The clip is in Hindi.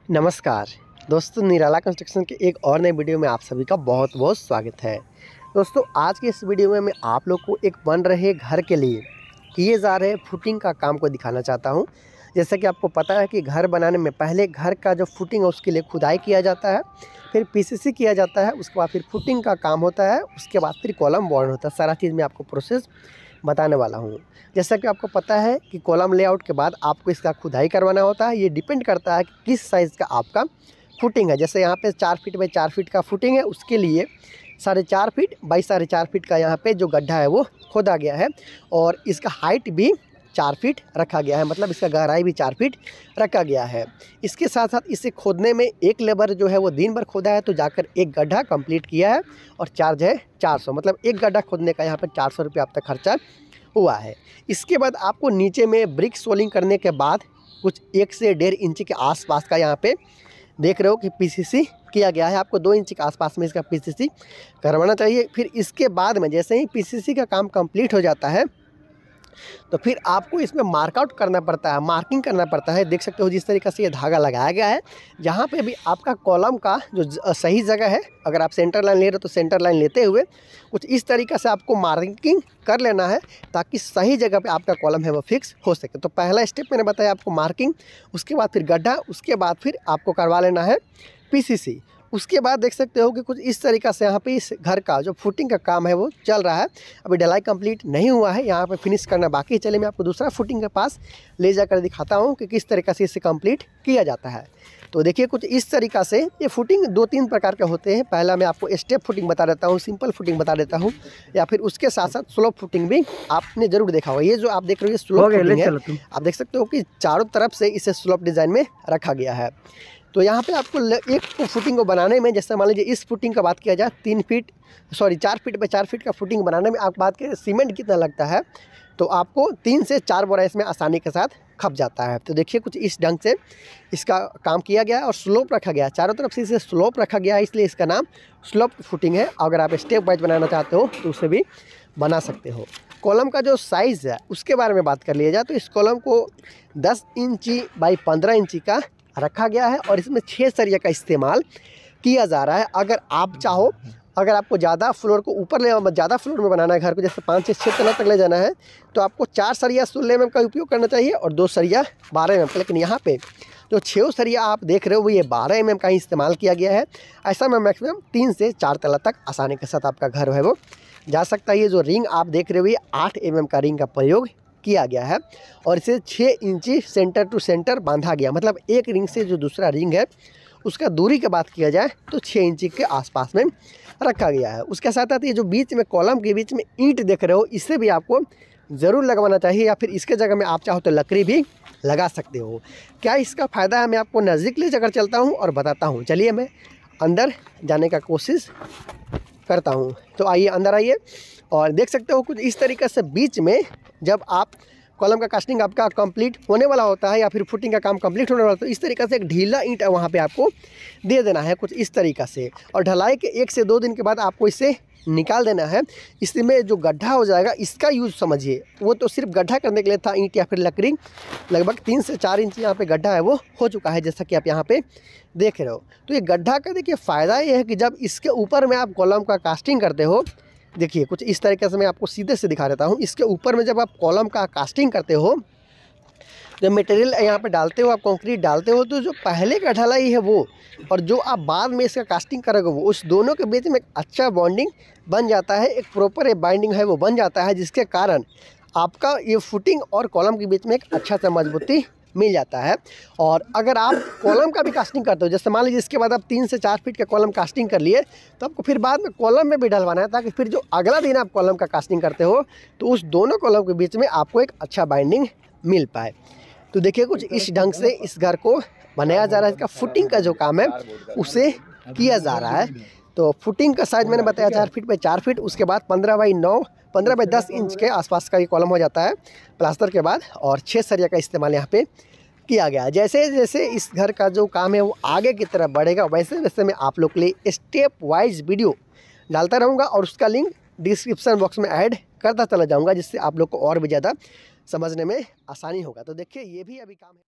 नमस्कार दोस्तों, निराला कंस्ट्रक्शन के एक और नए वीडियो में आप सभी का बहुत बहुत स्वागत है। दोस्तों, आज के इस वीडियो में मैं आप लोग को एक बन रहे घर के लिए किए जा रहे फुटिंग का काम को दिखाना चाहता हूं। जैसा कि आपको पता है कि घर बनाने में पहले घर का जो फुटिंग है उसके लिए खुदाई किया जाता है, फिर पीसीसी किया जाता है, उसके बाद फिर फुटिंग का काम होता है, उसके बाद फिर कॉलम बॉन्ड होता है। सारा चीज़ मैं आपको प्रोसेस बताने वाला हूँ। जैसा कि आपको पता है कि कॉलम लेआउट के बाद आपको इसका खुदाई करवाना होता है। ये डिपेंड करता है कि किस साइज़ का आपका फुटिंग है। जैसे यहाँ पे 4 फीट बाई 4 फीट का फुटिंग है, उसके लिए 4.5 फीट बाई 4.5 फीट का यहाँ पे जो गड्ढा है वो खोदा गया है और इसका हाइट भी 4 फीट रखा गया है, मतलब इसका गहराई भी 4 फीट रखा गया है। इसके साथ साथ इसे खोदने में एक लेबर जो है वो दिन भर खोदा है, तो जाकर एक गड्ढा कंप्लीट किया है और चार्ज है 400, मतलब एक गड्ढा खोदने का यहाँ पर 400 रुपये अब तक खर्चा हुआ है। इसके बाद आपको नीचे में ब्रिक सोलिंग करने के बाद कुछ 1 से 1.5 इंच के आसपास का यहाँ पे देख रहे हो कि पीसीसी किया गया है। आपको 2 इंच के आसपास में इसका पीसीसी करवाना चाहिए। फिर इसके बाद में जैसे ही पीसीसी का काम कंप्लीट हो जाता है तो फिर आपको इसमें मार्कआउट करना पड़ता है, मार्किंग करना पड़ता है। देख सकते हो जिस तरीके से ये धागा लगाया गया है, जहाँ पे भी आपका कॉलम का जो सही जगह है, अगर आप सेंटर लाइन ले रहे हो तो सेंटर लाइन लेते हुए कुछ इस तरीक़े से आपको मार्किंग कर लेना है ताकि सही जगह पे आपका कॉलम है वो फिक्स हो सके। तो पहला स्टेप मैंने बताया आपको मार्किंग, उसके बाद फिर गड्ढा, उसके बाद फिर आपको करवा लेना है पीसीसी। उसके बाद देख सकते हो कि कुछ इस तरीक़ा से यहाँ पे इस घर का जो फुटिंग का काम है वो चल रहा है। अभी ढलाई कंप्लीट नहीं हुआ है, यहाँ पे फिनिश करना बाकी है। चलिए मैं आपको दूसरा फुटिंग के पास ले जाकर दिखाता हूँ कि किस तरीक़ा से इसे कंप्लीट किया जाता है। तो देखिए कुछ इस तरीक़ा से ये फुटिंग 2-3 प्रकार के होते हैं। पहला मैं आपको स्टेप फुटिंग बता देता हूँ, सिंपल फुटिंग बता देता हूँ, या फिर उसके साथ साथ स्लोप फुटिंग भी आपने ज़रूर देखा होगा। ये जो आप देख रहे हो ये स्लोप फुटिंग है। आप देख सकते हो कि चारों तरफ से इसे स्लोप डिज़ाइन में रखा गया है। तो यहाँ पे आपको एक फुटिंग को बनाने में, जैसे मान लीजिए इस फुटिंग का बात किया जाए 4 फीट बाई 4 फीट का फुटिंग बनाने में आप बात करें सीमेंट कितना लगता है, तो आपको 3 से 4 बोरा इसमें आसानी के साथ खप जाता है। तो देखिए कुछ इस ढंग से इसका काम किया गया है और स्लोप रखा गया है, चारों तरफ से इसे स्लोप रखा गया है, इसलिए इसका नाम स्लोप फुटिंग है। अगर आप स्टेप वाइज बनाना चाहते हो तो उसे भी बना सकते हो। कॉलम का जो साइज़ है उसके बारे में बात कर लिया जाए तो इस कॉलम को 10 इंची बाई 15 इंची का रखा गया है और इसमें 6 सरिया का इस्तेमाल किया जा रहा है। अगर आप चाहो, अगर आपको ज़्यादा फ्लोर को ऊपर ले, ज़्यादा फ्लोर में बनाना है घर को, जैसे 5 से 6 तला तक ले जाना है, तो आपको 4 सरिया 16 mm का उपयोग करना चाहिए और 2 सरिया 12 mm। लेकिन यहाँ पे जो 6 सरिया आप देख रहे हो वो ये 12 mm का ही इस्तेमाल किया गया है। ऐसा में मैक्सिमम 3 से 4 तला तक आसानी के साथ आपका घर है वो जा सकता है। ये जो रिंग आप देख रहे हो ये 8 mm का रिंग का प्रयोग किया गया है और इसे 6 इंची सेंटर टू सेंटर बांधा गया, मतलब एक रिंग से जो दूसरा रिंग है उसका दूरी की बात किया जाए तो 6 इंची के आसपास में रखा गया है। उसके साथ साथ ये जो बीच में कॉलम के बीच में ईंट देख रहे हो, इसे भी आपको ज़रूर लगवाना चाहिए, या फिर इसके जगह में आप चाहो तो लकड़ी भी लगा सकते हो। क्या इसका फ़ायदा है मैं आपको नज़दीक ले जाकर चलता हूँ और बताता हूँ। चलिए मैं अंदर जाने का कोशिश करता हूँ। तो आइए अंदर आइए और देख सकते हो कुछ इस तरीके से बीच में जब आप कॉलम का कास्टिंग आपका कंप्लीट होने वाला होता है या फिर फुटिंग का काम कंप्लीट होने वाला होता है, तो इस तरीके से एक ढीला ईंट वहाँ पे आपको दे देना है कुछ इस तरीक़ा से, और ढलाई के 1 से 2 दिन के बाद आपको इसे निकाल देना है। इसमें जो गड्ढा हो जाएगा इसका यूज़ समझिए, वो तो सिर्फ गड्ढा करने के लिए था, ईंट या फिर लकड़ी। लगभग 3 से 4 इंच यहाँ पे गड्ढा है वो हो चुका है, जैसा कि आप यहाँ पे देख रहे हो। तो ये गड्ढा का देखिए फ़ायदा ये है कि जब इसके ऊपर में आप कॉलम का कास्टिंग करते हो, देखिए कुछ इस तरीके से मैं आपको सीधे से दिखा देता हूँ। इसके ऊपर में जब आप कॉलम का कास्टिंग करते हो, जब मटेरियल यहाँ पे डालते हो, आप कंक्रीट डालते हो, तो जो पहले का ढलाई है वो और जो आप बाद में इसका कास्टिंग करोगे वो, उस दोनों के बीच में एक अच्छा बॉन्डिंग बन जाता है, एक प्रॉपर बाइंडिंग है वो बन जाता है, जिसके कारण आपका ये फुटिंग और कॉलम के बीच में एक अच्छा सा मजबूती मिल जाता है। और अगर आप कॉलम का भी कास्टिंग करते हो, जैसे मान लीजिए इसके बाद आप 3 से 4 फीट का कॉलम कास्टिंग कर लिए, तो आपको फिर बाद में कॉलम में भी डलवाना है, ताकि फिर जो अगला दिन आप कॉलम का कास्टिंग करते हो तो उस दोनों कॉलम के बीच में आपको एक अच्छा बाइंडिंग मिल पाए। तो देखिए कुछ इस ढंग से इस घर को बनाया जा रहा है। इसका फुटिंग का जो काम है उसे किया जा रहा है। तो फुटिंग का साइज़ मैंने बताया 4 फीट बाई 4 फीट, उसके बाद 15 बाई 10 इंच के आसपास का ये कॉलम हो जाता है प्लास्टर के बाद, और 6 सरिया का इस्तेमाल यहाँ पे किया गया है। जैसे जैसे इस घर का जो काम है वो आगे की तरफ बढ़ेगा, वैसे वैसे मैं आप लोग के लिए स्टेप वाइज वीडियो डालता रहूँगा और उसका लिंक डिस्क्रिप्शन बॉक्स में ऐड करता चला जाऊँगा, जिससे आप लोग को और भी ज़्यादा समझने में आसानी होगा। तो देखिए ये भी अभी काम है।